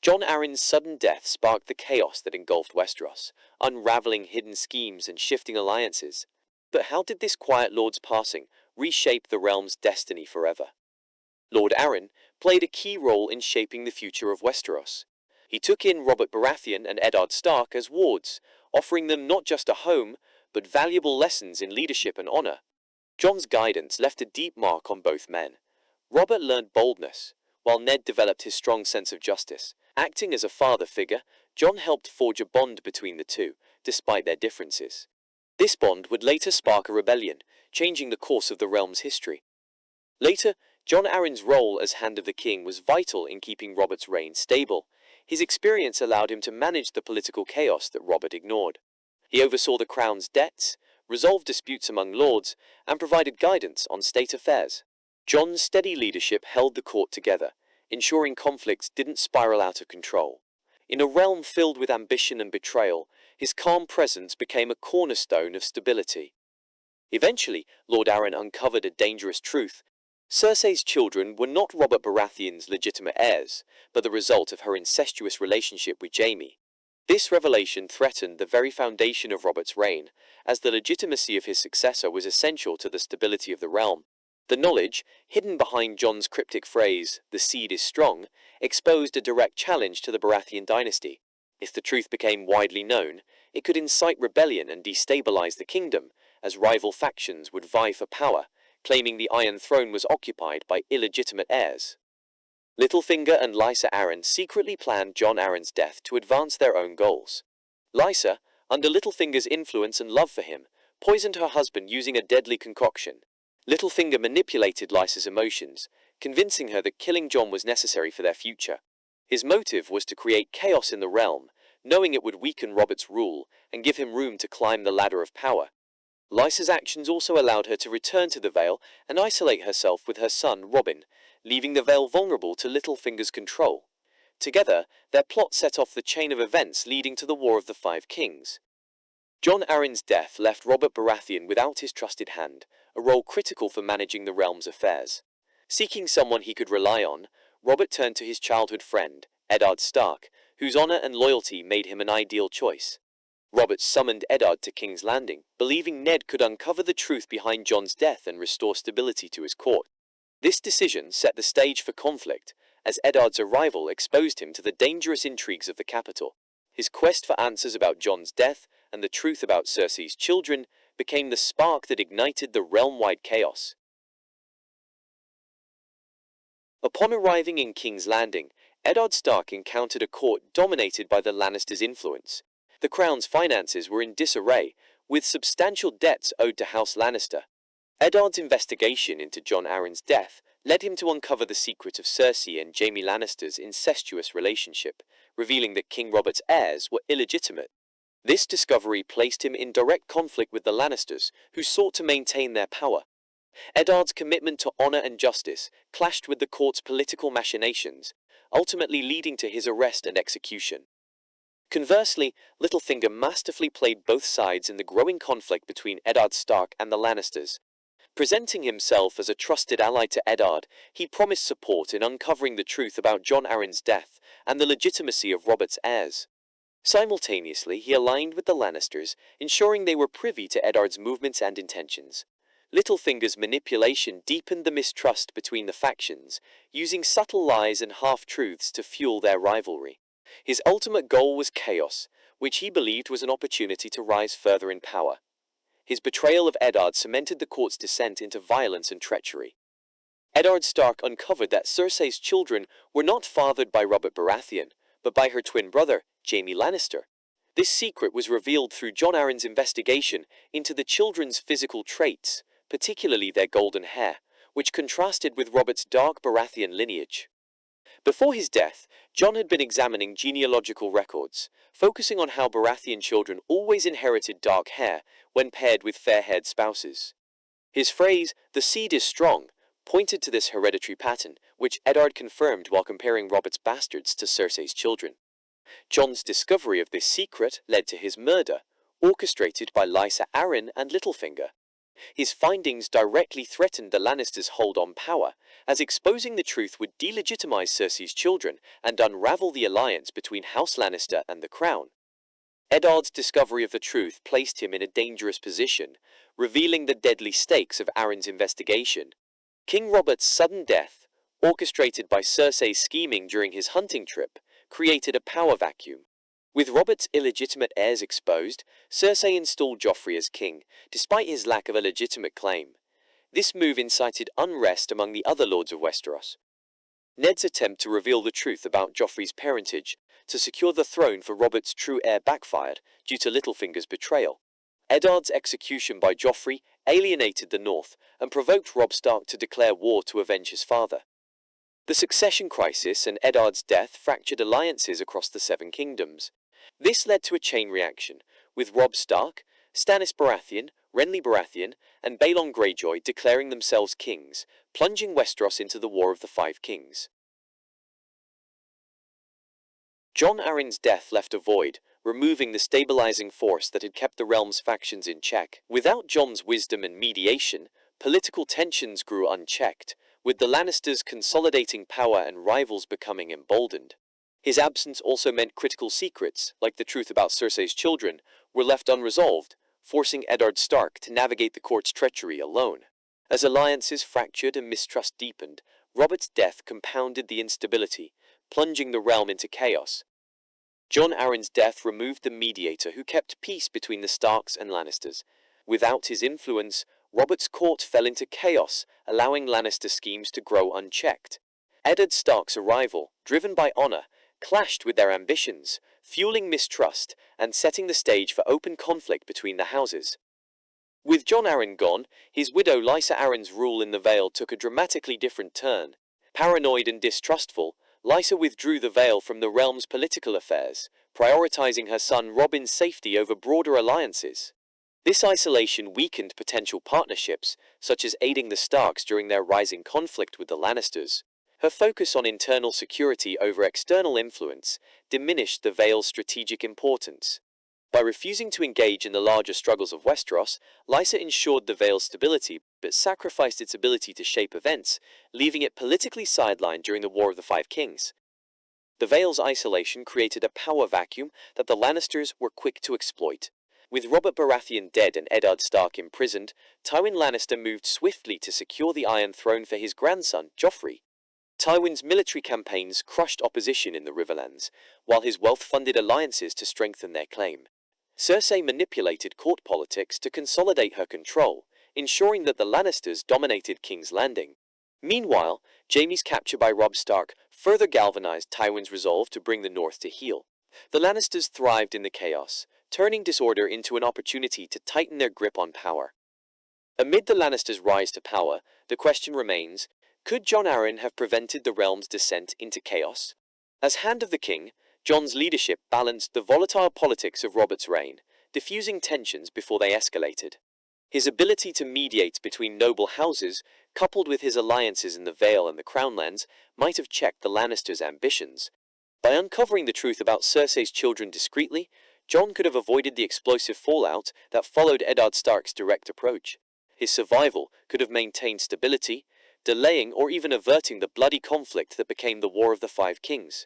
Jon Arryn's sudden death sparked the chaos that engulfed Westeros, unraveling hidden schemes and shifting alliances. But how did this quiet lord's passing reshape the realm's destiny forever? Lord Arryn played a key role in shaping the future of Westeros. He took in Robert Baratheon and Eddard Stark as wards, offering them not just a home, but valuable lessons in leadership and honor. Jon's guidance left a deep mark on both men. Robert learned boldness, while Ned developed his strong sense of justice. Acting as a father figure, Jon helped forge a bond between the two, despite their differences. This bond would later spark a rebellion, changing the course of the realm's history. Later, Jon Arryn's role as Hand of the King was vital in keeping Robert's reign stable. His experience allowed him to manage the political chaos that Robert ignored. He oversaw the crown's debts, resolved disputes among lords, and provided guidance on state affairs. Jon's steady leadership held the court together, ensuring conflicts didn't spiral out of control. In a realm filled with ambition and betrayal, his calm presence became a cornerstone of stability. Eventually, Lord Arryn uncovered a dangerous truth. Cersei's children were not Robert Baratheon's legitimate heirs, but the result of her incestuous relationship with Jaime. This revelation threatened the very foundation of Robert's reign, as the legitimacy of his successor was essential to the stability of the realm. The knowledge, hidden behind Jon's cryptic phrase, "the seed is strong," exposed a direct challenge to the Baratheon dynasty. If the truth became widely known, it could incite rebellion and destabilize the kingdom, as rival factions would vie for power, claiming the Iron Throne was occupied by illegitimate heirs. Littlefinger and Lysa Arryn secretly planned Jon Arryn's death to advance their own goals. Lysa, under Littlefinger's influence and love for him, poisoned her husband using a deadly concoction. Littlefinger manipulated Lysa's emotions, convincing her that killing Jon was necessary for their future. His motive was to create chaos in the realm, knowing it would weaken Robert's rule and give him room to climb the ladder of power. Lysa's actions also allowed her to return to the Vale and isolate herself with her son, Robin, leaving the Vale vulnerable to Littlefinger's control. Together, their plot set off the chain of events leading to the War of the Five Kings. Jon Arryn's death left Robert Baratheon without his trusted hand, a role critical for managing the realm's affairs. Seeking someone he could rely on, Robert turned to his childhood friend, Eddard Stark, whose honor and loyalty made him an ideal choice. Robert summoned Eddard to King's Landing, believing Ned could uncover the truth behind Jon's death and restore stability to his court. This decision set the stage for conflict, as Eddard's arrival exposed him to the dangerous intrigues of the capital. His quest for answers about Jon's death and the truth about Cersei's children became the spark that ignited the realm-wide chaos. Upon arriving in King's Landing, Eddard Stark encountered a court dominated by the Lannisters' influence. The crown's finances were in disarray, with substantial debts owed to House Lannister. Eddard's investigation into Jon Arryn's death led him to uncover the secret of Cersei and Jaime Lannister's incestuous relationship, revealing that King Robert's heirs were illegitimate. This discovery placed him in direct conflict with the Lannisters, who sought to maintain their power. Eddard's commitment to honor and justice clashed with the court's political machinations, ultimately leading to his arrest and execution. Conversely, Littlefinger masterfully played both sides in the growing conflict between Eddard Stark and the Lannisters. Presenting himself as a trusted ally to Eddard, he promised support in uncovering the truth about Jon Arryn's death and the legitimacy of Robert's heirs. Simultaneously, he aligned with the Lannisters, ensuring they were privy to Eddard's movements and intentions. Littlefinger's manipulation deepened the mistrust between the factions, using subtle lies and half-truths to fuel their rivalry. His ultimate goal was chaos, which he believed was an opportunity to rise further in power. His betrayal of Eddard cemented the court's descent into violence and treachery. Eddard Stark uncovered that Cersei's children were not fathered by Robert Baratheon, but by her twin brother, Jaime Lannister. This secret was revealed through Jon Arryn's investigation into the children's physical traits, particularly their golden hair, which contrasted with Robert's dark Baratheon lineage. Before his death, Jon had been examining genealogical records, focusing on how Baratheon children always inherited dark hair when paired with fair-haired spouses. His phrase, "the seed is strong," pointed to this hereditary pattern, which Eddard confirmed while comparing Robert's bastards to Cersei's children. Jon's discovery of this secret led to his murder, orchestrated by Lysa Arryn and Littlefinger. His findings directly threatened the Lannisters' hold on power, as exposing the truth would delegitimize Cersei's children and unravel the alliance between House Lannister and the Crown. Eddard's discovery of the truth placed him in a dangerous position, revealing the deadly stakes of Arryn's investigation. King Robert's sudden death, orchestrated by Cersei's scheming during his hunting trip, created a power vacuum. With Robert's illegitimate heirs exposed, Cersei installed Joffrey as king, despite his lack of a legitimate claim. This move incited unrest among the other lords of Westeros. Ned's attempt to reveal the truth about Joffrey's parentage to secure the throne for Robert's true heir backfired due to Littlefinger's betrayal. Eddard's execution by Joffrey alienated the North and provoked Robb Stark to declare war to avenge his father. The succession crisis and Eddard's death fractured alliances across the Seven Kingdoms. This led to a chain reaction, with Robb Stark, Stannis Baratheon, Renly Baratheon, and Balon Greyjoy declaring themselves kings, plunging Westeros into the War of the Five Kings. Jon Arryn's death left a void, removing the stabilizing force that had kept the realm's factions in check. Without Jon's wisdom and mediation, political tensions grew unchecked, with the Lannisters consolidating power and rivals becoming emboldened. His absence also meant critical secrets, like the truth about Cersei's children, were left unresolved, forcing Eddard Stark to navigate the court's treachery alone. As alliances fractured and mistrust deepened, Robert's death compounded the instability, plunging the realm into chaos. Jon Arryn's death removed the mediator who kept peace between the Starks and Lannisters. Without his influence, Robert's court fell into chaos, allowing Lannister schemes to grow unchecked. Eddard Stark's arrival, driven by honor, clashed with their ambitions, fueling mistrust and setting the stage for open conflict between the houses. With Jon Arryn gone, his widow Lysa Arryn's rule in the Vale took a dramatically different turn. Paranoid and distrustful, Lysa withdrew the Vale from the realm's political affairs, prioritizing her son Robin's safety over broader alliances. This isolation weakened potential partnerships, such as aiding the Starks during their rising conflict with the Lannisters. Her focus on internal security over external influence diminished the Vale's strategic importance. By refusing to engage in the larger struggles of Westeros, Lysa ensured the Vale's stability but sacrificed its ability to shape events, leaving it politically sidelined during the War of the Five Kings. The Vale's isolation created a power vacuum that the Lannisters were quick to exploit. With Robert Baratheon dead and Eddard Stark imprisoned, Tywin Lannister moved swiftly to secure the Iron Throne for his grandson, Joffrey. Tywin's military campaigns crushed opposition in the Riverlands, while his wealth funded alliances to strengthen their claim. Cersei manipulated court politics to consolidate her control, ensuring that the Lannisters dominated King's Landing. Meanwhile, Jaime's capture by Robb Stark further galvanized Tywin's resolve to bring the North to heel. The Lannisters thrived in the chaos, turning disorder into an opportunity to tighten their grip on power. Amid the Lannisters' rise to power, the question remains, could Jon Arryn have prevented the realm's descent into chaos? As Hand of the King, Jon's leadership balanced the volatile politics of Robert's reign, diffusing tensions before they escalated. His ability to mediate between noble houses, coupled with his alliances in the Vale and the Crownlands, might have checked the Lannisters' ambitions. By uncovering the truth about Cersei's children discreetly, Jon could have avoided the explosive fallout that followed Eddard Stark's direct approach. His survival could have maintained stability, delaying or even averting the bloody conflict that became the War of the Five Kings.